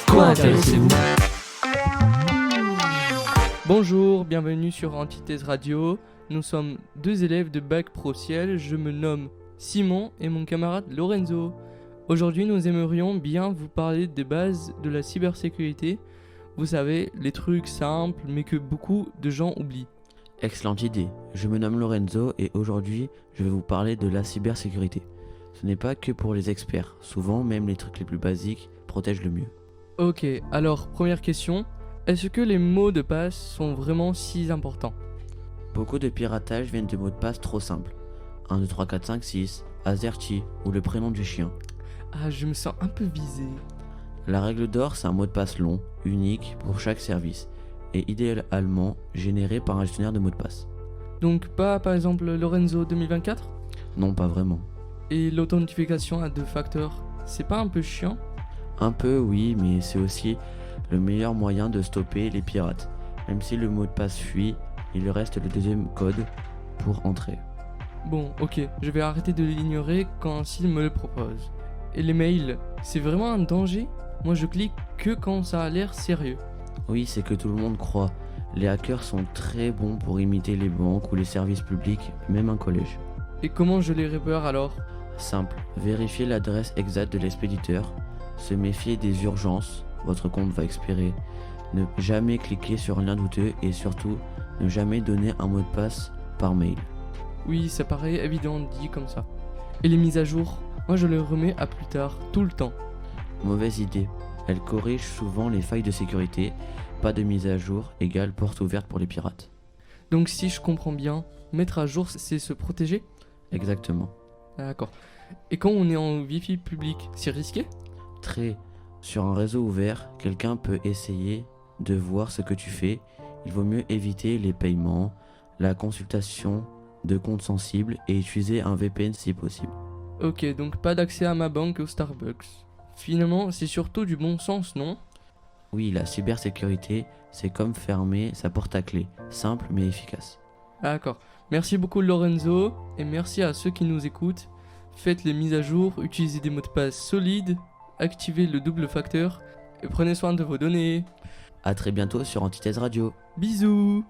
Quoi intéressez-vous? Bonjour, bienvenue sur Antithèse Radio. Nous sommes deux élèves de Bac Pro Ciel. Je me nomme Simon et mon camarade Lorenzo. Aujourd'hui, nous aimerions bien vous parler des bases de la cybersécurité. Vous savez, les trucs simples mais que beaucoup de gens oublient. Excellente idée. Je me nomme Lorenzo et aujourd'hui, je vais vous parler de la cybersécurité. Ce n'est pas que pour les experts. Souvent, même les trucs les plus basiques protègent le mieux. Ok, alors première question. Est-ce que les mots de passe sont vraiment si importants? Beaucoup de piratages viennent de mots de passe trop simples. 1, 2, 3, 4, 5, 6, AZERTY ou le prénom du chien. Ah, je me sens un peu visé. La règle d'or, c'est un mot de passe long, unique pour chaque service et idéalement généré par un gestionnaire de mots de passe. Donc pas par exemple Lorenzo 2024? Non, pas vraiment. Et l'authentification à deux facteurs, c'est pas un peu chiant? Un peu oui, mais c'est aussi le meilleur moyen de stopper les pirates. Même si le mot de passe fuit, il reste le deuxième code pour entrer. Bon, ok, je vais arrêter de l'ignorer quand s'il me le propose. Et les mails, c'est vraiment un danger? Moi je clique que quand ça a l'air sérieux. Oui, c'est que tout le monde croit. Les hackers sont très bons pour imiter les banques ou les services publics, même un collège. Et comment je les repère alors? Simple, vérifiez l'adresse exacte de l'expéditeur, se méfier des urgences, votre compte va expirer, ne jamais cliquer sur un lien douteux et surtout ne jamais donner un mot de passe par mail. Oui, ça paraît évident dit comme ça. Et les mises à jour? Moi je les remets à plus tard, tout le temps. Mauvaise idée, elle corrige souvent les failles de sécurité, pas de mise à jour égale porte ouverte pour les pirates. Donc si je comprends bien, mettre à jour c'est se protéger? Exactement. D'accord. Et quand on est en Wi-Fi public, c'est risqué? Très. Sur un réseau ouvert, quelqu'un peut essayer de voir ce que tu fais. Il vaut mieux éviter les paiements, la consultation de comptes sensibles et utiliser un VPN si possible. Ok, donc pas d'accès à ma banque au Starbucks. Finalement, c'est surtout du bon sens, non? Oui, la cybersécurité, c'est comme fermer sa porte à clé, simple mais efficace. D'accord. Merci beaucoup Lorenzo, et merci à ceux qui nous écoutent. Faites les mises à jour, utilisez des mots de passe solides, activez le double facteur, et prenez soin de vos données. A très bientôt sur Antithèse Radio. Bisous!